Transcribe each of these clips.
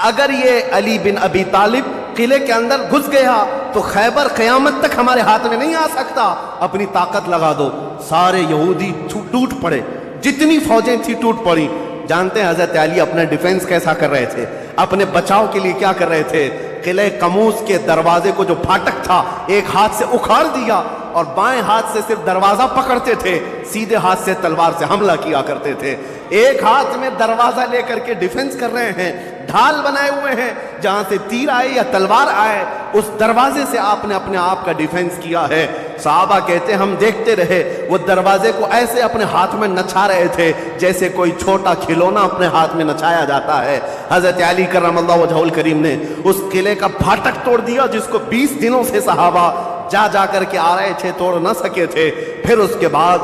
اگر یہ علی بن ابی طالب قلعے کے اندر گھس گیا تو خیبر قیامت تک ہمارے ہاتھ میں نہیں آ سکتا، اپنی طاقت لگا دو۔ سارے یہودی ٹوٹ پڑے، جتنی فوجیں تھی ٹوٹ پڑی۔ جانتے ہیں حضرت علی اپنا ڈیفنس کیسا کر رہے تھے، اپنے بچاؤ کے لیے کیا کر رہے تھے؟ قلعہ قموس کے دروازے کو جو پھاٹک تھا ایک ہاتھ سے اکھاڑ دیا اور بائیں ہاتھ سے صرف دروازہ پکڑتے تھے، سیدھے ہاتھ سے تلوار سے حملہ کیا کرتے تھے۔ ایک ہاتھ میں دروازہ لے کر کے ڈیفنس کر رہے ہیں، ڈھال بنائے ہوئے ہیں، جہاں سے تیر آئے یا تلوار آئے اس دروازے سے آپ نے اپنے آپ کا ڈیفنس کیا ہے۔ صحابہ کہتے ہیں ہم دیکھتے رہے، وہ دروازے کو ایسے اپنے ہاتھ میں نچا رہے تھے جیسے کوئی چھوٹا کھلونا اپنے ہاتھ میں نچایا جاتا ہے۔ حضرت علی کرم اللہ وجہہ الکریم نے اس قلعے کا پھاٹک توڑ دیا جس کو 20 دنوں سے صحابہ جا کر کے آ رہے تھے، توڑ نہ سکے تھے۔ پھر اس کے بعد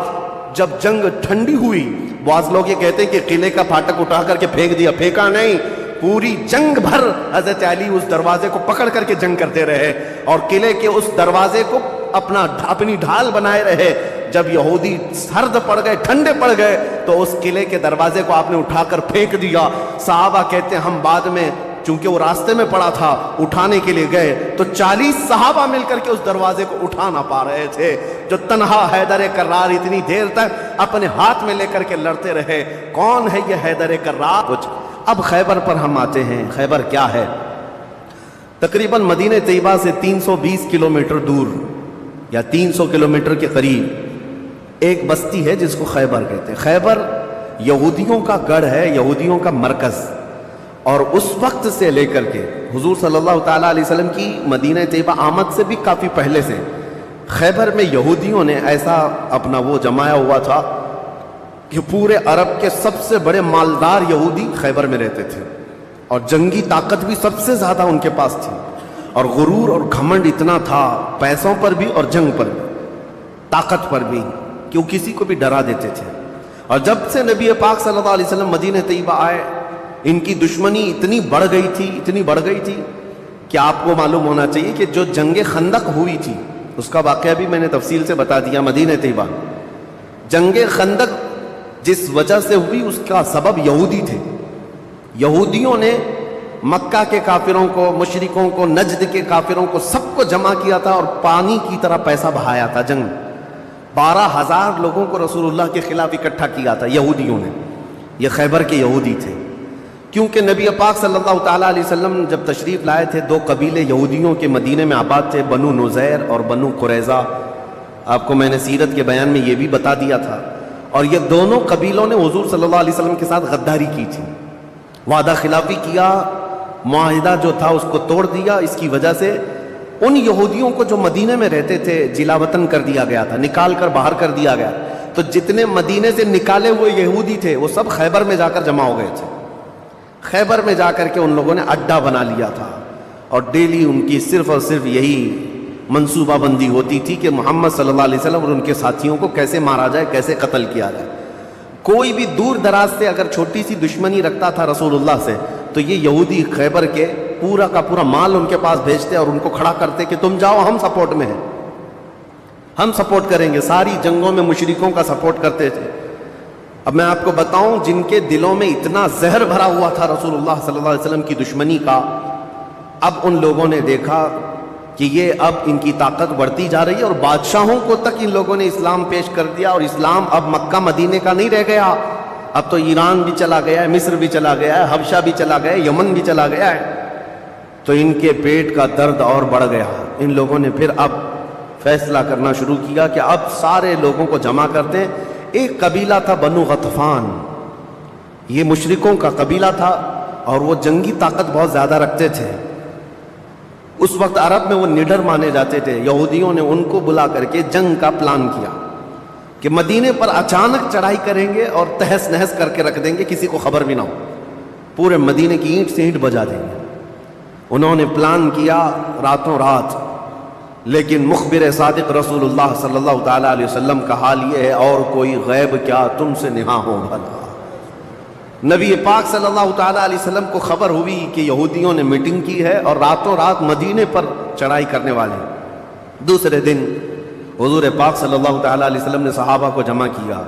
جب جنگ ٹھنڈی ہوئی، بعض لوگ یہ کہتے ہیں کہ قلعے کا پھاٹک اٹھا کر کے پھینک دیا، پھینکا نہیں، پوری جنگ بھر حضرت علی اس دروازے کو پکڑ کر کے جنگ کرتے رہے اور قلعے کے اس دروازے کو اپنی ڈھال بنائے رہے۔ جب یہودی سرد پڑ گئے، ٹھنڈے پڑ گئے تو اس قلعے کے دروازے کو آپ نے اٹھا کر پھینک دیا۔ صحابہ کہتے ہیں ہم بعد میں، چونکہ وہ راستے میں پڑا تھا، اٹھانے کے لیے گئے تو 40 صحابہ مل کر کے اس دروازے کو اٹھا نہ پا رہے تھے۔ جو تنہا حیدر کرار اتنی دیر تک اپنے ہاتھ میں لے کر کے لڑتے رہے۔ کون ہے یہ حیدر کرار؟ کچھ اب خیبر پر ہم آتے ہیں۔ خیبر کیا ہے؟ تقریباً مدینہ طیبہ سے 320 کلومیٹر دور یا 300 کلومیٹر کے قریب ایک بستی ہے جس کو خیبر کہتے ہیں۔ خیبر یہودیوں کا گڑھ ہے، یہودیوں کا مرکز، اور اس وقت سے لے کر کے حضور صلی اللہ تعالیٰ علیہ وسلم کی مدینہ طیبہ آمد سے بھی کافی پہلے سے خیبر میں یہودیوں نے ایسا اپنا وہ جمایا ہوا تھا کہ پورے عرب کے سب سے بڑے مالدار یہودی خیبر میں رہتے تھے، اور جنگی طاقت بھی سب سے زیادہ ان کے پاس تھی، اور غرور اور گھمنڈ اتنا تھا، پیسوں پر بھی اور جنگ پر بھی، طاقت پر بھی، کہ وہ کسی کو بھی ڈرا دیتے تھے۔ اور جب سے نبی پاک صلی اللہ علیہ وسلم مدینہ طیبہ آئے، ان کی دشمنی اتنی بڑھ گئی تھی کہ آپ کو معلوم ہونا چاہیے کہ جو جنگ خندق ہوئی تھی اس کا واقعہ بھی میں نے تفصیل سے بتا دیا۔ مدینہ طیبہ جنگ خندق جس وجہ سے ہوئی اس کا سبب یہودی تھے۔ یہودیوں نے مکہ کے کافروں کو، مشرکوں کو، نجد کے کافروں کو، سب کو جمع کیا تھا اور پانی کی طرح پیسہ بہایا تھا۔ جنگ 12,000 لوگوں کو رسول اللہ کے خلاف اکٹھا کیا تھا یہودیوں نے۔ یہ خیبر کے یہودی تھے، کیونکہ نبی پاک صلی اللہ تعالیٰ علیہ وسلم جب تشریف لائے تھے، 2 قبیلے یہودیوں کے مدینے میں آباد تھے، بنو نذیر اور بنو قریظہ۔ آپ کو میں نے سیرت کے بیان میں یہ بھی بتا دیا تھا۔ اور یہ دونوں قبیلوں نے حضور صلی اللہ علیہ وسلم کے ساتھ غداری کی تھی، وعدہ خلافی کیا، معاہدہ جو تھا اس کو توڑ دیا۔ اس کی وجہ سے ان یہودیوں کو جو مدینے میں رہتے تھے جلا وطن کر دیا گیا تھا، نکال کر باہر کر دیا گیا۔ تو جتنے مدینے سے نکالے ہوئے یہودی تھے وہ سب خیبر میں جا کر جمع ہو گئے تھے۔ خیبر میں جا کر کے ان لوگوں نے اڈا بنا لیا تھا، اور ڈیلی ان کی صرف اور صرف یہی منصوبہ بندی ہوتی تھی کہ محمد صلی اللہ علیہ وسلم اور ان کے ساتھیوں کو کیسے مارا جائے، کیسے قتل کیا جائے۔ کوئی بھی دور دراز سے اگر چھوٹی سی دشمنی رکھتا تھا رسول اللہ سے تو یہ یہودی خیبر کے پورا کا پورا مال ان کے پاس بھیجتے اور ان کو کھڑا کرتے کہ تم جاؤ، ہم سپورٹ میں ہیں، ہم سپورٹ کریں گے۔ ساری جنگوں میں مشرکوں کا سپورٹ کرتے تھے۔ اب میں آپ کو بتاؤں، جن کے دلوں میں اتنا زہر بھرا ہوا تھا رسول اللہ صلی اللہ علیہ وسلم کی دشمنی کا، اب ان لوگوں نے دیکھا کہ یہ اب ان کی طاقت بڑھتی جا رہی ہے، اور بادشاہوں کو تک ان لوگوں نے اسلام پیش کر دیا، اور اسلام اب مکہ مدینے کا نہیں رہ گیا، اب تو ایران بھی چلا گیا ہے، مصر بھی چلا گیا ہے، حبشہ بھی چلا گیا ہے، یمن بھی چلا گیا ہے۔ تو ان کے پیٹ کا درد اور بڑھ گیا۔ ان لوگوں نے پھر اب فیصلہ کرنا شروع کیا کہ اب سارے لوگوں کو جمع کرتے ہیں۔ ایک قبیلہ تھا بنو غطفان، یہ مشرکوں کا قبیلہ تھا اور وہ جنگی طاقت بہت زیادہ رکھتے تھے۔ اس وقت عرب میں وہ نڈر مانے جاتے تھے۔ یہودیوں نے ان کو بلا کر کے جنگ کا پلان کیا کہ مدینے پر اچانک چڑھائی کریں گے اور تہس نہس کر کے رکھ دیں گے، کسی کو خبر بھی نہ ہو، پورے مدینے کی اینٹ سے اینٹ بجا دیں گے۔ انہوں نے پلان کیا راتوں رات، لیکن مخبر صادق رسول اللہ صلی اللہ تعالیٰ علیہ وسلم کا حال یہ ہے، اور کوئی غیب کیا تم سے نہا ہو بھلا۔ نبی پاک صلی اللہ تعالیٰ علیہ وسلم کو خبر ہوئی کہ یہودیوں نے میٹنگ کی ہے اور راتوں رات مدینے پر چڑھائی کرنے والے ہیں۔ دوسرے دن حضور پاک صلی اللہ تعالیٰ علیہ وسلم نے صحابہ کو جمع کیا،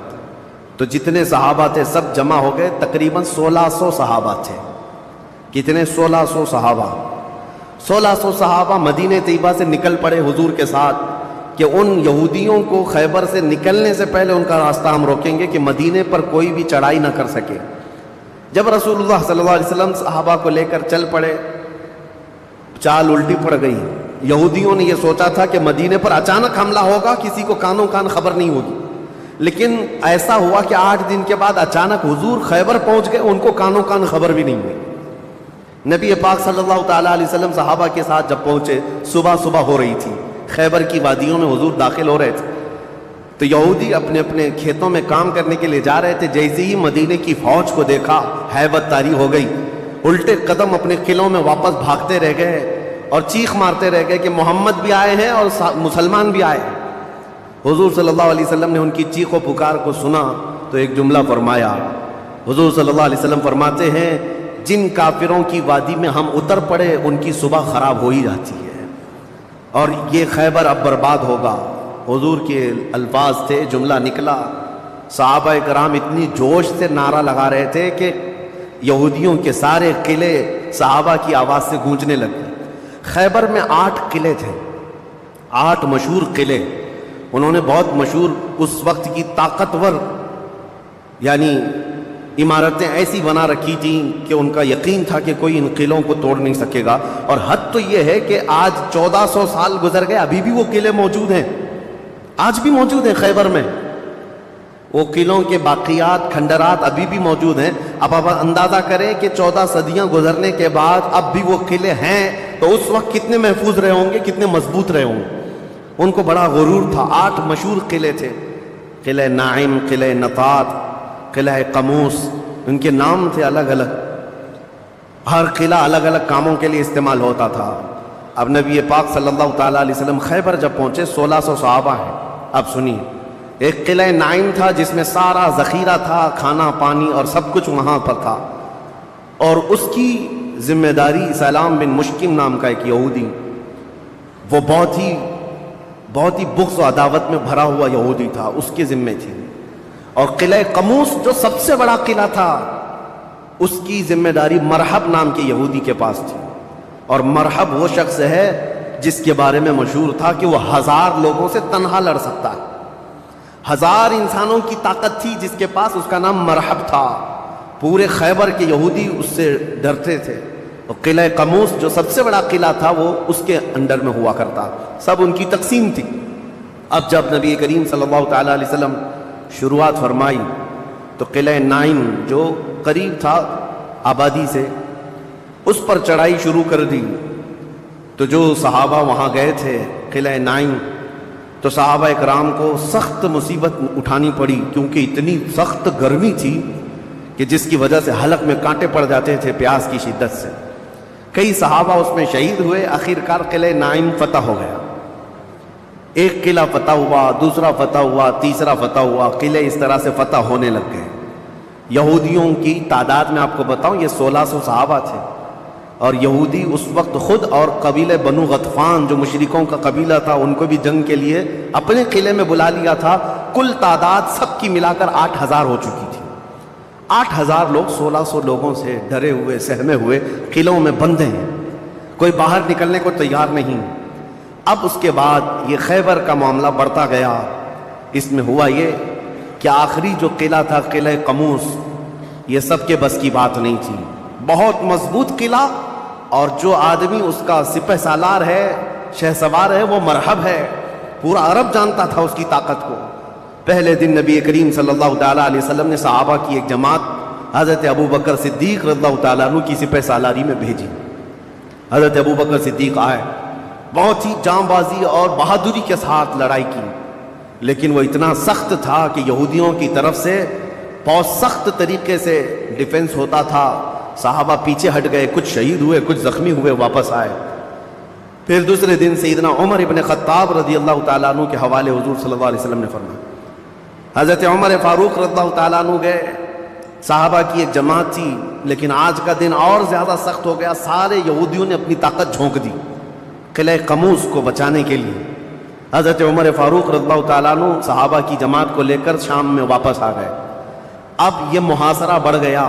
تو جتنے صحابہ تھے سب جمع ہو گئے، تقریباً 1600 صحابہ تھے کتنے؟ 1600 صحابہ 1600 صحابہ مدینہ طیبہ سے نکل پڑے حضور کے ساتھ کہ ان یہودیوں کو خیبر سے نکلنے سے پہلے ان کا راستہ ہم روکیں گے کہ مدینے پر کوئی بھی چڑھائی نہ کر سکے۔ جب رسول اللہ صلی اللہ علیہ وسلم صحابہ کو لے کر چل پڑے، چال الٹی پڑ گئی۔ یہودیوں نے یہ سوچا تھا کہ مدینے پر اچانک حملہ ہوگا، کسی کو کانوں کان خبر نہیں ہوگی، لیکن ایسا ہوا کہ 8 دن کے بعد اچانک حضور خیبر پہنچ گئے، ان کو کانوں کان خبر بھی نہیں ہوئی۔ نبی پاک صلی اللہ تعالیٰ علیہ وسلم صحابہ کے ساتھ جب پہنچے، صبح ہو رہی تھی، خیبر کی وادیوں میں حضور داخل ہو رہے تھے، تو یہودی اپنے اپنے کھیتوں میں کام کرنے کے لیے جا رہے تھے۔ جیسے ہی مدینے کی فوج کو دیکھا، ہیبت طاری ہو گئی، الٹے قدم اپنے قلعوں میں واپس بھاگتے رہ گئے اور چیخ مارتے رہ گئے کہ محمد بھی آئے ہیں اور مسلمان بھی آئے ہیں۔ حضور صلی اللہ علیہ وسلم نے ان کی چیخ و پکار کو سنا تو ایک جملہ فرمایا۔ حضور صلی اللہ علیہ وسلم فرماتے ہیں، جن کافروں کی وادی میں ہم اتر پڑے ان کی صبح خراب ہو ہی جاتی ہے، اور یہ خیبر اب برباد ہوگا۔ حضور کے الفاظ تھے، جملہ نکلا۔ صحابہ کرام اتنی جوش سے نعرہ لگا رہے تھے کہ یہودیوں کے سارے قلعے صحابہ کی آواز سے گونجنے لگے۔ خیبر میں 8 قلعے تھے، 8 مشہور قلعے۔ انہوں نے بہت مشہور اس وقت کی طاقتور یعنی عمارتیں ایسی بنا رکھی تھیں کہ ان کا یقین تھا کہ کوئی ان قلعوں کو توڑ نہیں سکے گا۔ اور حد تو یہ ہے کہ آج 1400 سال گزر گئے، ابھی بھی وہ قلعے موجود ہیں، آج بھی موجود ہیں خیبر میں۔ وہ قلعوں کے باقیات، کھنڈرات ابھی بھی موجود ہیں۔ اب آپ اندازہ کریں کہ 14 صدیاں گزرنے کے بعد اب بھی وہ قلعے ہیں، تو اس وقت کتنے محفوظ رہے ہوں گے، کتنے مضبوط رہے ہوں گے۔ ان کو بڑا غرور تھا۔ 8 مشہور قلعے تھے، قلعہ نائم، قلعہ نطاط، قلعہ قموس، ان کے نام تھے الگ الگ۔ ہر قلعہ الگ الگ کاموں کے لیے استعمال ہوتا تھا۔ اب نبی پاک صلی اللہ تعالیٰ علیہ وسلم خیبر جب پہنچے، 1600 صحابہ ہیں۔ اب سنیے، ایک قلعہ نائم تھا جس میں سارا ذخیرہ تھا، کھانا پانی اور سب کچھ وہاں پر تھا، اور اس کی ذمہ داری سلام بن مشکم نام کا ایک یہودی، وہ بہت ہی بغض و عداوت میں بھرا ہوا یہودی تھا، اس کے ذمے تھی۔ اور قلعہ قموس جو سب سے بڑا قلعہ تھا، اس کی ذمہ داری مرحب نام کے یہودی کے پاس تھی۔ اور مرحب وہ شخص ہے جس کے بارے میں مشہور تھا کہ وہ 1000 لوگوں سے تنہا لڑ سکتا ہے۔ 1000 انسانوں کی طاقت تھی جس کے پاس، اس کا نام مرحب تھا۔ پورے خیبر کے یہودی اس سے ڈرتے تھے۔ اور قلعہ قموس جو سب سے بڑا قلعہ تھا، وہ اس کے انڈر میں ہوا کرتا، سب ان کی تقسیم تھی۔ اب جب نبی کریم صلی اللہ تعالیٰ علیہ وسلم شروعات فرمائی تو قلعہ نائم جو قریب تھا آبادی سے، اس پر چڑھائی شروع کر دی۔ تو جو صحابہ وہاں گئے تھے قلعہ نائم، تو صحابہ اکرام کو سخت مصیبت اٹھانی پڑی، کیونکہ اتنی سخت گرمی تھی کہ جس کی وجہ سے حلق میں کانٹے پڑ جاتے تھے پیاس کی شدت سے۔ کئی صحابہ اس میں شہید ہوئے۔ آخرکار قلعہ نائم فتح ہو گیا۔ ایک قلعہ فتح ہوا، دوسرا فتح ہوا، تیسرا فتح ہوا، قلعے اس طرح سے فتح ہونے لگ گئے۔ یہودیوں کی تعداد میں آپ کو بتاؤں، یہ 1600 صحابہ تھے، اور یہودی اس وقت خود اور قبیلہ بنو غطفان جو مشرکوں کا قبیلہ تھا، ان کو بھی جنگ کے لیے اپنے قلعے میں بلا لیا تھا۔ کل تعداد سب کی ملا کر 8000 ہو چکی تھی۔ 8000 لوگ 1600 لوگوں سے ڈرے ہوئے، سہمے ہوئے قلعوں میں بندے ہیں، کوئی باہر نکلنے کو تیار نہیں۔ اب اس کے بعد یہ خیبر کا معاملہ بڑھتا گیا۔ اس میں ہوا یہ کہ آخری جو قلعہ تھا قلعہ قموس، یہ سب کے بس کی بات نہیں تھی۔ بہت مضبوط قلعہ، اور جو آدمی اس کا سپہ سالار ہے، شہ سوار ہے، وہ مرحب ہے۔ پورا عرب جانتا تھا اس کی طاقت کو۔ پہلے دن نبی کریم صلی اللہ تعالیٰ علیہ وسلم نے صحابہ کی ایک جماعت حضرت ابوبکر صدیق رضی اللہ تعالیٰ عنہ کی سپہ سالاری میں بھیجی۔ حضرت ابوبکر صدیق آئے، بہت ہی جاں بازی اور بہادری کے ساتھ لڑائی کی، لیکن وہ اتنا سخت تھا کہ یہودیوں کی طرف سے بہت سخت طریقے سے ڈیفنس ہوتا تھا۔ صحابہ پیچھے ہٹ گئے، کچھ شہید ہوئے، کچھ زخمی ہوئے، واپس آئے۔ پھر دوسرے دن سیدنا عمر ابن خطاب رضی اللہ تعالیٰ عنہ کے حوالے حضور صلی اللہ علیہ وسلم نے فرمایا۔ حضرت عمر فاروق رضی اللہ تعالیٰ عنہ گئے، صحابہ کی ایک جماعت تھی، لیکن آج کا دن اور زیادہ سخت ہو گیا۔ سارے یہودیوں نے اپنی طاقت جھونک دی قلعہ قموس کو بچانے کے لیے۔ حضرت عمر فاروق رضی اللہ تعالیٰ عنہ صحابہ کی جماعت کو لے کر شام میں واپس آ گئے۔ اب یہ محاصرہ بڑھ گیا،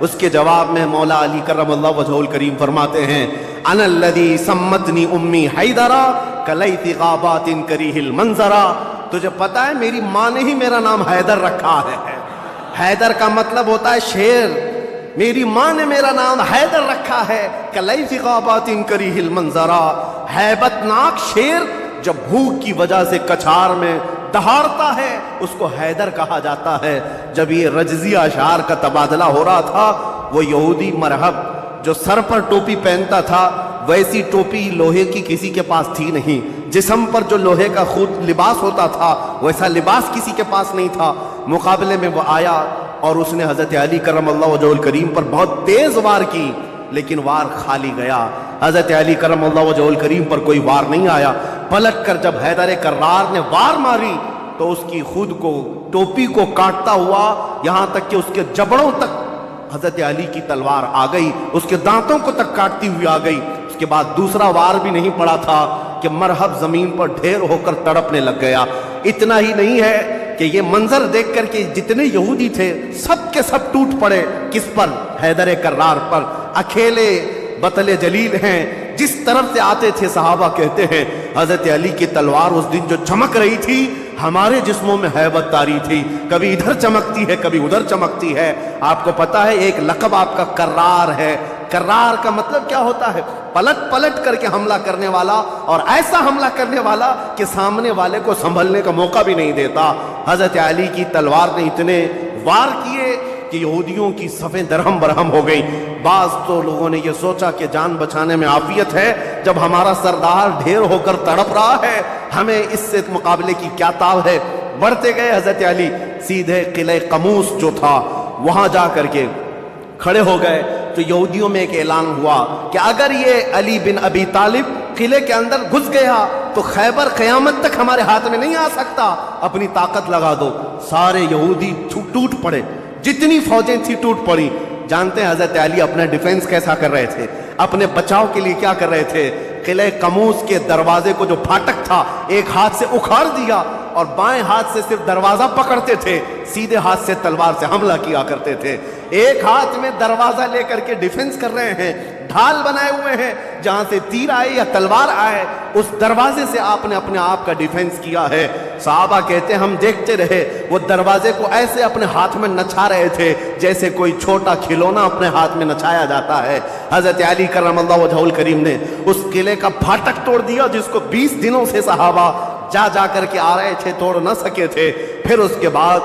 اس کے جواب میں مولا علی کرم اللہ وجہہ الکریم فرماتے ہیں انا الذی سمتنی امی حیدرا کلیت غابات کریہ المنظرا، تجھے پتہ ہے میری ماں نے ہی میرا نام حیدر رکھا ہے۔ حیدر کا مطلب ہوتا ہے شیر، میری ماں نے میرا نام حیدر رکھا ہے، کلیت غابات کریہ المنظرا، ہیبت ناک شیر جب بھوک کی وجہ سے کچھار میں دہاڑتا ہے اس کو حیدر کہا جاتا ہے۔ جب یہ رجزیہ اشعار کا تبادلہ ہو رہا تھا، وہ یہودی مرہب جو سر پر ٹوپی پہنتا تھا ویسی ٹوپی لوہے کی کسی کے پاس تھی نہیں، جسم پر جو لوہے کا خود لباس ہوتا تھا ویسا لباس کسی کے پاس نہیں تھا۔ مقابلے میں وہ آیا اور اس نے حضرت علی کرم اللہ وجہہ الکریم پر بہت تیز وار کی، لیکن وار خالی گیا۔ حضرت علی کرم اللہ وجہہ الکریم پر کوئی وار نہیں آیا۔ پلٹ کر جب حیدر کرار نے وار ماری تو اس کی خود کو ٹوپی کو کاٹتا ہوا یہاں تک کہ اس کے جبڑوں تک حضرت علی کی تلوار آ گئی، اس کے دانتوں کو تک کاٹتی ہوئی آ گئی۔ اس کے بعد دوسرا وار بھی نہیں پڑا تھا کہ مرہب زمین پر ڈھیر ہو کر تڑپنے لگ گیا۔ اتنا ہی نہیں ہے کہ یہ منظر دیکھ کر کے جتنے یہودی تھے سب کے سب ٹوٹ پڑے۔ کس پر؟ حیدر کرار پر۔ اکیلے بطل جلیل ہیں، جس طرف سے آتے تھے صحابہ کہتے ہیں حضرت علی کی تلوار اس دن جو چمک رہی تھی ہمارے جسموں میں ہیبت طاری تھی، کبھی ادھر چمکتی ہے کبھی ادھر چمکتی ہے۔ آپ کو پتا ہے ایک لقب آپ کا کرار ہے۔ کرار کا مطلب کیا ہوتا ہے؟ پلٹ پلٹ کر کے حملہ کرنے والا، اور ایسا حملہ کرنے والا کہ سامنے والے کو سنبھلنے کا موقع بھی نہیں دیتا۔ حضرت علی کی تلوار نے اتنے وار کیے کہ یہودیوں کی صفیں درہم برہم ہو گئیں۔ بعض تو لوگوں نے یہ سوچا کہ جان بچانے میں عافیت ہے، جب ہمارا سردار ڈھیر ہو کر تڑپ رہا ہے ہمیں اس سے مقابلے کی کیا تاب ہے۔ بڑھتے گئے حضرت علی سیدھے قلعہ قموس جو تھا وہاں جا کر کے کھڑے ہو گئے تو یہودیوں میں ایک اعلان ہوا کہ اگر یہ علی بن ابی طالب قلعے کے اندر گھس گیا تو خیبر قیامت تک ہمارے ہاتھ میں نہیں آ سکتا، اپنی طاقت لگا دو۔ سارے یہودی ٹوٹ پڑے، جتنی فوجیں تھی ٹوٹ پڑی۔ جانتے ہیں حضرت علی اپنا ڈیفنس کیسا کر رہے تھے، اپنے بچاؤ کے لیے کیا کر رہے تھے؟ قلعہ قموس کے دروازے کو جو پھاٹک تھا ایک ہاتھ سے اکھاڑ دیا اور بائیں ہاتھ سے صرف دروازہ پکڑتے تھے، سیدھے ہاتھ سے تلوار سے حملہ کیا کرتے تھے۔ ایک ہاتھ میں دروازہ لے کر کے ڈیفنس کر رہے ہیں، ڈھال بنائے ہوئے ہیں، جہاں سے تیر آئے یا تلوار آئے اس دروازے سے آپ نے اپنے آپ کا ڈیفنس کیا ہے۔ صحابہ کہتے ہیں ہم دیکھتے رہے، وہ دروازے کو ایسے اپنے ہاتھ میں نچا رہے تھے جیسے کوئی چھوٹا کھلونا اپنے ہاتھ میں نچایا جاتا ہے۔ حضرت علی کرم اللہ وجہہ الکریم نے اس قلعے کا پھاٹک توڑ دیا جس کو 20 دنوں سے صحابہ جا کر کے آ رہے تھے، توڑ نہ سکے تھے۔ پھر اس کے بعد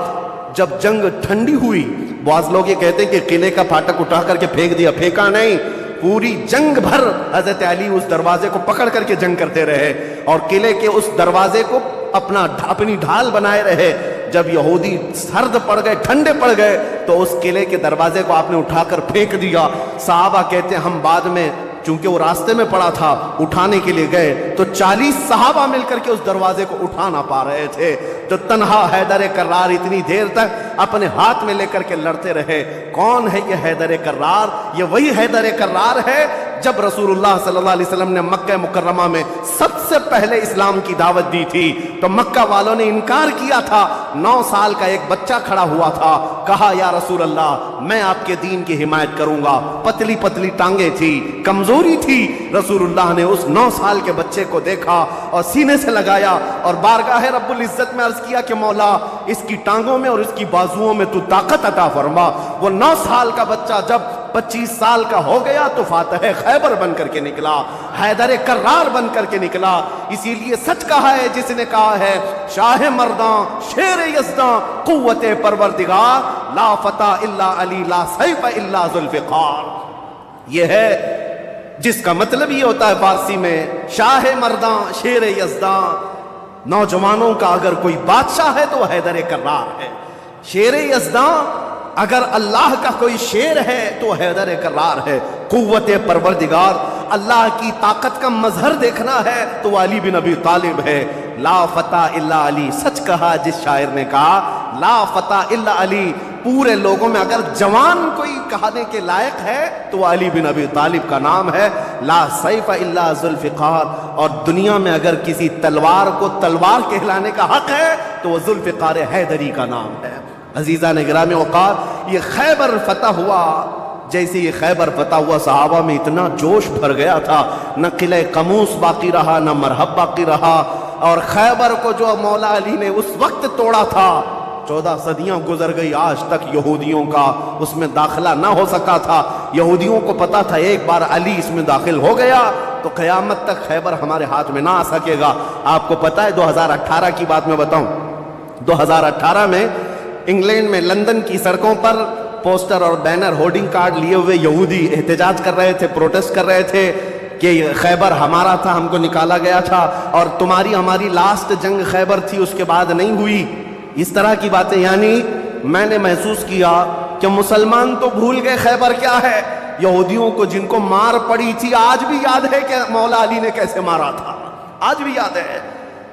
جب جنگ ٹھنڈی ہوئی، بعض لوگ یہ کہتے ہیں کہ قلعے کا پھاٹک اٹھا کر کے پھینک دیا، پھینکا نہیں، پوری جنگ بھر حضرت علی اس دروازے کو پکڑ کر کے جنگ کرتے رہے اور قلعے کے اس دروازے کو اپنی ڈھال بنائے رہے۔ جب یہودی سرد پڑ گئے، ٹھنڈے پڑ گئے تو اس قلعے کے دروازے کو آپ نے اٹھا کر پھینک دیا۔ صحابہ کہتے ہیں ہم بعد میں چونکہ وہ راستے میں پڑا تھا اٹھانے کے لیے گئے تو 40 صحابہ مل کر کے اس دروازے کو اٹھا نہ پا رہے تھے، تو تنہا حیدر کرار اتنی دیر تک اپنے ہاتھ میں لے کر کے لڑتے رہے۔ کون ہے یہ حیدر کرار؟ یہ وہی حیدر کرار ہے جب رسول اللہ صلی اللہ علیہ وسلم نے مکہ مکرمہ میں سب سے پہلے اسلام کی دعوت دی تھی تو مکہ والوں نے انکار کیا تھا۔ 9 سال کا ایک بچہ کھڑا ہوا تھا، کہا یا رسول اللہ میں آپ کے دین کی حمایت کروں گا۔ پتلی پتلی ٹانگیں تھی، کمزوری تھی۔ رسول اللہ نے اس 9 سال کے بچے کو دیکھا اور سینے سے لگایا اور بارگاہ رب العزت میں عرض کیا کہ مولا اس کی ٹانگوں میں اور اس کی بازوؤں میں تو طاقت عطا فرما۔ وہ 9 سال کا بچہ جب 25 سال کا ہو گیا تو فاتح خیبر بن کر کے نکلا، حیدر کرار بن کر کے نکلا۔ اسی لیے سچ کہا ہے جس نے کہا ہے شاہ مرداں شیر یزداں قوت پروردگار، لا فتح الا علی لا سیف الا ذوالفقار۔ یہ ہے جس کا مطلب یہ ہوتا ہے فارسی میں شاہ مرداں شیر یزداں، نوجوانوں کا اگر کوئی بادشاہ ہے تو وہ حیدر کرار ہے۔ شیر یزداں اگر اللہ کا کوئی شیر ہے تو حیدر کرار ہے۔ قوت پروردگار، اللہ کی طاقت کا مظہر دیکھنا ہے تو وہ علی بن ابی طالب ہے۔ لا فتح الا علی، سچ کہا جس شاعر نے کہا لا فتح الا علی۔ پورے لوگوں میں اگر جوان کوئی کہنے کے لائق ہے تو وہ علی بن ابی طالب کا نام ہے۔ لا سیف الا ذوالفقار، اور دنیا میں اگر کسی تلوار کو تلوار کہلانے کا حق ہے تو وہ ذوالفقار حیدری کا نام ہے۔ عزیزان گرامی اوقات، یہ خیبر فتح ہوا جیسے یہ خیبر فتح ہوا صحابہ میں اتنا جوش بھر گیا تھا، نہ قلعہ قموس باقی رہا نہ مرحب باقی رہا، اور خیبر کو جو مولا علی نے اس وقت توڑا تھا 14 صدیاں گزر گئی، آج تک یہودیوں کا اس میں داخلہ نہ ہو سکا تھا۔ یہودیوں کو پتا تھا ایک بار علی اس میں داخل ہو گیا تو قیامت تک خیبر ہمارے ہاتھ میں نہ آ سکے گا۔ آپ کو پتا ہے 2018 کی بات میں بتاؤں، 2018 میں انگلینڈ میں لندن کی سڑکوں پر پوسٹر اور بینر ہورڈنگ کارڈ لیے ہوئے یہودی احتجاج کر رہے تھے، پروٹیسٹ کر رہے تھے کہ خیبر ہمارا تھا، ہم کو نکالا گیا تھا، اور تمہاری ہماری لاسٹ جنگ خیبر تھی، اس کے بعد نہیں ہوئی، اس طرح کی باتیں۔ یعنی میں نے محسوس کیا کہ مسلمان تو بھول گئے خیبر کیا ہے، یہودیوں کو جن کو مار پڑی تھی آج بھی یاد ہے کہ مولا علی نے کیسے مارا تھا، آج بھی یاد ہے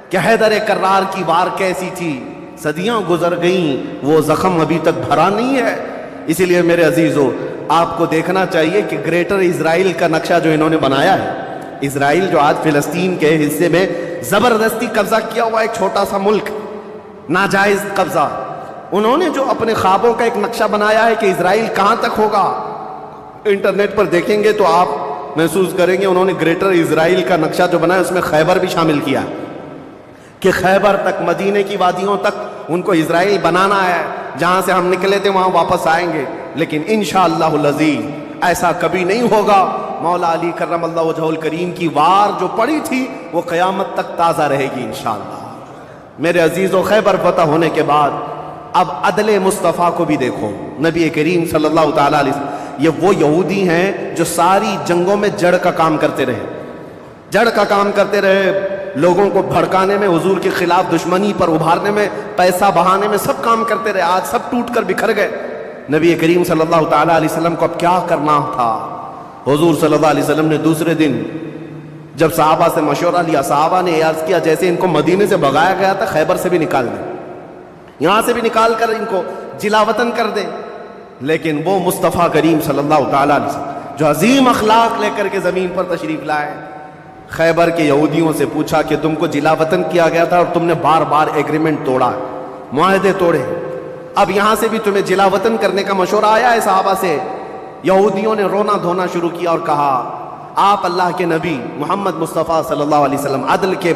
کہ حیدر کرار کی وار کیسی تھی۔ صدیاں گزر گئیں، وہ زخم ابھی تک بھرا نہیں ہے۔ اسی لیے میرے عزیزو، آپ کو دیکھنا چاہیے کہ گریٹر اسرائیل کا نقشہ جو انہوں نے بنایا ہے، اسرائیل جو آج فلسطین کے حصے میں زبردستی قبضہ کیا ہوا ایک چھوٹا سا ملک، ناجائز قبضہ، انہوں نے جو اپنے خوابوں کا ایک نقشہ بنایا ہے کہ اسرائیل کہاں تک ہوگا، انٹرنیٹ پر دیکھیں گے تو آپ محسوس کریں گے انہوں نے گریٹر اسرائیل کا نقشہ جو بنایا اس میں خیبر بھی شامل کیا کہ خیبر تک، مدینے کی وادیوں تک ان کو اسرائیل بنانا ہے، جہاں سے ہم نکلے تھے وہاں واپس آئیں گے۔ لیکن انشاءاللہ العزیز ایسا کبھی نہیں ہوگا۔ مولا علی کرم اللہ وجہہ الکریم کی وار جو پڑی تھی وہ قیامت تک تازہ رہے گی انشاءاللہ۔ میرے عزیزو، خیبر فتح ہونے کے بعد اب عدل مصطفیٰ کو بھی دیکھو۔ نبی کریم صلی اللہ تعالیٰ علیہ وسلم، یہ وہ یہودی ہیں جو ساری جنگوں میں جڑ کا کام کرتے رہے، جڑ کا کام کرتے رہے، لوگوں کو بھڑکانے میں، حضور کے خلاف دشمنی پر ابھارنے میں، پیسہ بہانے میں، سب کام کرتے رہے۔ آج سب ٹوٹ کر بکھر گئے۔ نبی کریم صلی اللہ تعالیٰ علیہ وسلم کو اب کیا کرنا تھا؟ حضور صلی اللہ علیہ وسلم نے دوسرے دن جب صحابہ سے مشورہ لیا، صحابہ نے عرض کیا جیسے ان کو مدینے سے بھگایا گیا تھا، خیبر سے بھی نکال دیں، یہاں سے بھی نکال کر ان کو جلا وطن کر دیں۔ لیکن وہ مصطفیٰ کریم صلی اللہ تعالیٰ علیہ وسلم جو عظیم اخلاق لے کر کے زمین پر تشریف لائے، خیبر کے یہودیوں سے پوچھا کہ تم کو جلا وطن کیا گیا تھا اور تم نے بار بار ایگریمنٹ توڑا، معاہدے توڑے، اب یہاں سے بھی تمہیں جلا وطن کرنے کا مشورہ آیا ہے صحابہ سے۔ یہودیوں نے رونا دھونا شروع کیا اور کہا آپ اللہ کے نبی محمد مصطفیٰ صلی اللہ علیہ وسلم عدل کے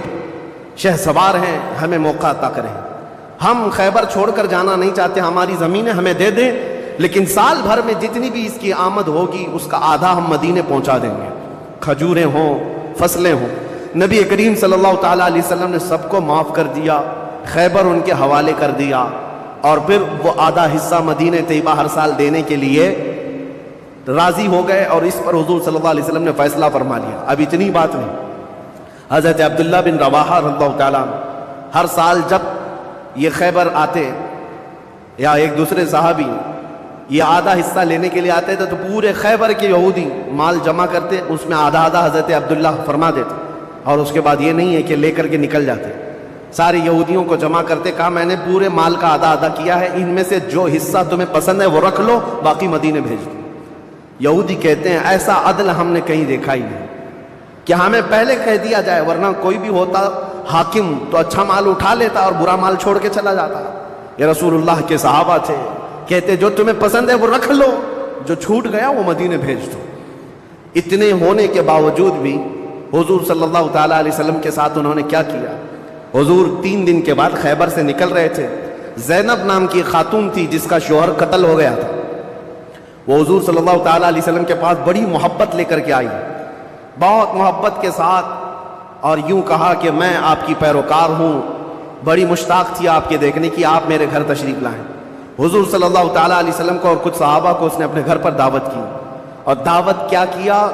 شہ سوار ہیں، ہمیں موقع عطا کریں، ہم خیبر چھوڑ کر جانا نہیں چاہتے، ہماری زمینیں ہمیں دے دیں، لیکن سال بھر میں جتنی بھی اس کی آمد ہوگی اس کا آدھا ہم مدینے پہنچا دیں گے، کھجوریں ہوں، فصلیں ہوں۔ نبی کریم صلی اللہ تعالیٰ علیہ وسلم نے سب کو معاف کر دیا، خیبر ان کے حوالے کر دیا، اور پھر وہ آدھا حصہ مدینہ طیبہ ہر سال دینے کے لیے راضی ہو گئے، اور اس پر حضور صلی اللہ علیہ وسلم نے فیصلہ فرما لیا۔ اب اتنی بات نہیں، حضرت عبداللہ بن رواحہ رضی اللہ تعالیٰ ہر سال جب یہ خیبر آتے یا ایک دوسرے صحابی یہ آدھا حصہ لینے کے لیے آتے تھے تو پورے خیبر کے یہودی مال جمع کرتے، اس میں آدھا آدھا حضرت عبداللہ فرما دیتے، اور اس کے بعد یہ نہیں ہے کہ لے کر کے نکل جاتے، سارے یہودیوں کو جمع کرتے، کہا میں نے پورے مال کا آدھا آدھا کیا ہے، ان میں سے جو حصہ تمہیں پسند ہے وہ رکھ لو، باقی مدینے بھیج دو۔ یہودی کہتے ہیں ایسا عدل ہم نے کہیں دیکھا ہی نہیں کہ ہمیں پہلے کہہ دیا جائے، ورنہ کوئی بھی ہوتا حاکم تو اچھا مال اٹھا لیتا اور برا مال چھوڑ کے چلا جاتا۔ یہ رسول اللہ کے صحابہ تھے، کہتے جو تمہیں پسند ہے وہ رکھ لو، جو چھوٹ گیا وہ مدینے بھیج دو۔ اتنے ہونے کے باوجود بھی حضور صلی اللہ تعالیٰ علیہ وسلم کے ساتھ انہوں نے کیا کیا؟ حضور 3 دن کے بعد خیبر سے نکل رہے تھے، زینب نام کی خاتون تھی جس کا شوہر قتل ہو گیا تھا، وہ حضور صلی اللہ تعالیٰ علیہ وسلم کے پاس بڑی محبت لے کر کے آئی، بہت محبت کے ساتھ، اور یوں کہا کہ میں آپ کی پیروکار ہوں، بڑی مشتاق تھی آپ کے دیکھنے کی، آپ میرے گھر تشریف لائیں۔ حضور صلی اللہ تعالیٰ علیہ وسلم کو اور کچھ صحابہ کو اس نے اپنے گھر پر دعوت کی، اور دعوت کیا کیا؟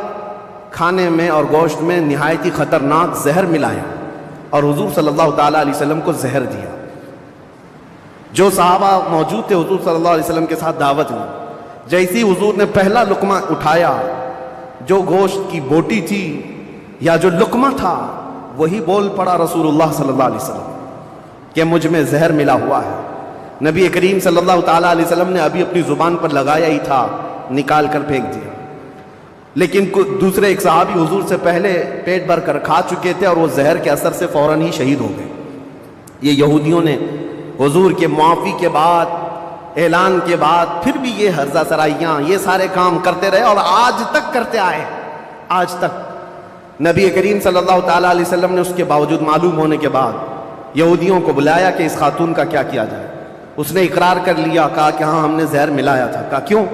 کھانے میں اور گوشت میں نہایت ہی خطرناک زہر ملایا اور حضور صلی اللہ تعالیٰ علیہ وسلم کو زہر دیا۔ جو صحابہ موجود تھے حضور صلی اللہ علیہ وسلم کے ساتھ دعوت میں، جیسی حضور نے پہلا لقمہ اٹھایا، جو گوشت کی بوٹی تھی یا جو لقمہ تھا وہی بول پڑا رسول اللہ صلی اللہ علیہ وسلم کہ مجھ میں زہر ملا ہوا ہے۔ نبی کریم صلی اللہ تعالیٰ علیہ وسلم نے ابھی اپنی زبان پر لگایا ہی تھا، نکال کر پھینک دیا، لیکن دوسرے ایک صحابی حضور سے پہلے پیٹ بھر کر کھا چکے تھے اور وہ زہر کے اثر سے فوراً ہی شہید ہو گئے۔ یہ یہودیوں نے حضور کے معافی کے بعد اعلان کے بعد پھر بھی یہ ہرزہ سرائیاں یہ سارے کام کرتے رہے اور آج تک کرتے آئے. آج تک نبی کریم صلی اللہ تعالیٰ علیہ وسلم نے اس کے باوجود معلوم ہونے کے بعد یہودیوں کو بلایا کہ اس خاتون کا کیا کیا جائے. اس نے اقرار کر لیا, کہا کہ ہاں ہم نے زہر ملایا تھا. کہا کیوں؟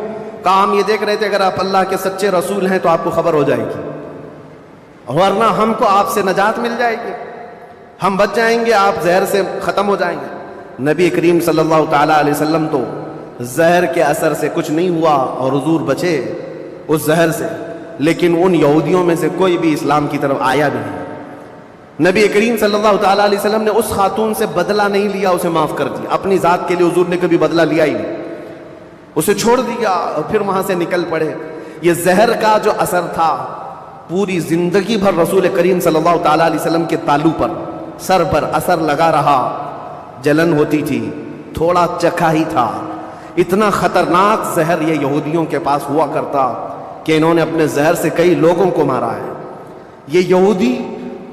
کہا ہم یہ دیکھ رہے تھے اگر آپ اللہ کے سچے رسول ہیں تو آپ کو خبر ہو جائے گی, ورنہ ہم کو آپ سے نجات مل جائے گی, ہم بچ جائیں گے, آپ زہر سے ختم ہو جائیں گے. نبی کریم صلی اللہ تعالیٰ علیہ وسلم تو زہر کے اثر سے کچھ نہیں ہوا اور حضور بچے اس زہر سے, لیکن ان یہودیوں میں سے کوئی بھی اسلام کی طرف آیا بھی نہیں. نبی کریم صلی اللہ تعالیٰ علیہ وسلم نے اس خاتون سے بدلہ نہیں لیا, اسے معاف کر دیا. اپنی ذات کے لیے حضور نے کبھی بدلہ لیا ہی نہیں, اسے چھوڑ دیا اور پھر وہاں سے نکل پڑے. یہ زہر کا جو اثر تھا پوری زندگی بھر رسول کریم صلی اللہ تعالیٰ علیہ وسلم کے تالو پر, سر پر اثر لگا رہا, جلن ہوتی تھی, تھوڑا چکھا ہی تھا. اتنا خطرناک زہر یہ یہودیوں کے پاس ہوا کرتا کہ انہوں نے اپنے زہر سے کئی لوگوں کو مارا ہے. یہ یہودی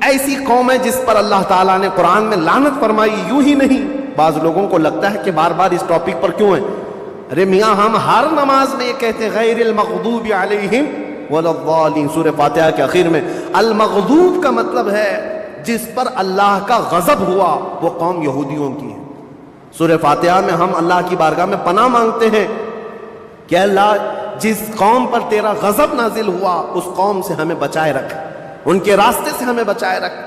ایسی قوم ہے جس پر اللہ تعالیٰ نے قرآن میں لعنت فرمائی. یوں ہی نہیں, بعض لوگوں کو لگتا ہے کہ بار بار اس ٹاپک پر کیوں ہیں. ارے میاں ہم ہر نماز میں یہ کہتے ہیں غیر المغضوب علیہم ولا الضالین. سورہ فاتحہ کے آخر میں المغضوب کا مطلب ہے جس پر اللہ کا غضب ہوا, وہ قوم یہودیوں کی ہے. سورہ فاتحہ میں ہم اللہ کی بارگاہ میں پناہ مانگتے ہیں کہ اللہ جس قوم پر تیرا غضب نازل ہوا اس قوم سے ہمیں بچائے رکھ, ان کے راستے سے ہمیں بچائے رکھ.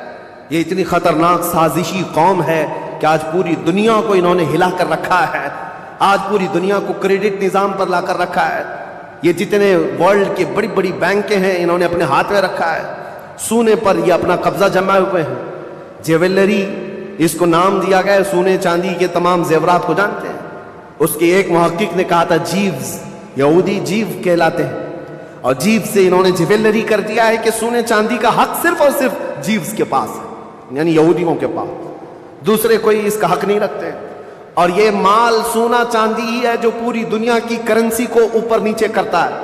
یہ اتنی خطرناک سازشی قوم ہے کہ آج پوری دنیا کو انہوں نے ہلا کر رکھا ہے, آج پوری دنیا کو کریڈٹ نظام پر لا کر رکھا ہے. یہ جتنے ورلڈ کی بڑی بڑی بینکیں ہیں انہوں نے اپنے ہاتھ میں رکھا ہے. سونے پر یہ اپنا قبضہ جمائے ہوئے ہیں. جیولری اس کو نام دیا گیا ہے, سونے چاندی کے تمام زیورات کو جانتے ہیں. اس کے ایک محقق نے کہا تھا جیوز, یہودی جیو کہلاتے ہیں, اور جیو سے انہوں نے جیولری کر دیا ہے کہ سونے چاندی کا حق صرف اور صرف جیوز کے پاس ہے, یعنی یہودیوں کے پاس. دوسرے کوئی اس کا حق نہیں رکھتے. اور یہ مال سونا چاندی ہی ہے جو پوری دنیا کی کرنسی کو اوپر نیچے کرتا ہے.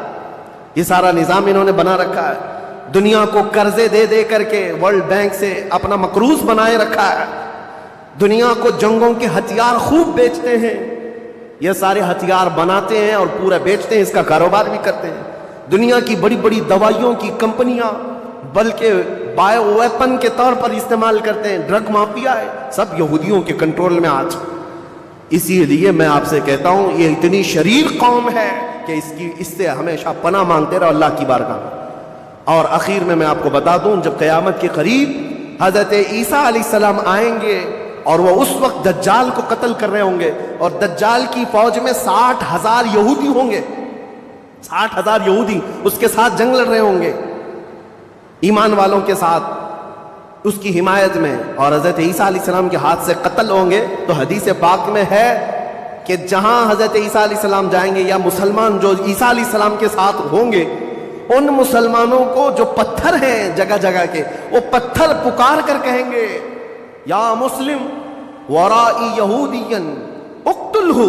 یہ سارا نظام انہوں نے بنا رکھا ہے. دنیا کو قرضے دے دے کر کے ورلڈ بینک سے اپنا مقروض بنائے رکھا ہے. دنیا کو جنگوں کے ہتھیار خوب بیچتے ہیں. یہ سارے ہتھیار بناتے ہیں اور پورا بیچتے ہیں, اس کا کاروبار بھی کرتے ہیں. دنیا کی بڑی بڑی دوائیوں کی کمپنیاں بلکہ بایو ویپن کے طور پر استعمال کرتے ہیں. ڈرگ مافیا ہے, سب یہودیوں کے کنٹرول میں آج. اسی لیے میں آپ سے کہتا ہوں یہ اتنی شریر قوم ہے کہ اس سے ہمیشہ پناہ مانگتے رہو اللہ کی بارگاہ میں. اور اخیر میں آپ کو بتا دوں, جب قیامت کے قریب حضرت عیسیٰ علیہ السلام آئیں گے اور وہ اس وقت دجال کو قتل کر رہے ہوں گے, اور دجال کی فوج میں 60,000 یہودی ہوں گے. 60,000 یہودی اس کے ساتھ جنگ لڑ رہے ہوں گے, ایمان والوں کے ساتھ اس کی حمایت میں, اور حضرت عیسیٰ علیہ السلام کے ہاتھ سے قتل ہوں گے. تو حدیث پاک میں ہے کہ جہاں حضرت عیسیٰ علیہ السلام جائیں گے یا مسلمان جو عیسیٰ علیہ السلام کے ساتھ ہوں گے, ان مسلمانوں کو جو پتھر ہیں جگہ جگہ کے, وہ پتھر پکار کر کہیں گے یا مسلم ورائی یہودین اقتلہ,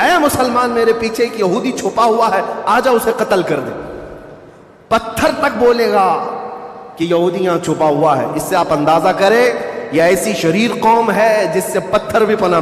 اے مسلمان میرے پیچھے ایک یہودی چھپا ہوا ہے, آجا اسے قتل کر دے. پتھر تک بولے گا کہ یہودیاں چھپا ہوا ہے. اس سے آپ اندازہ کریں یہ ایسی شریر قوم ہے جس سے پتھر بھی پناہ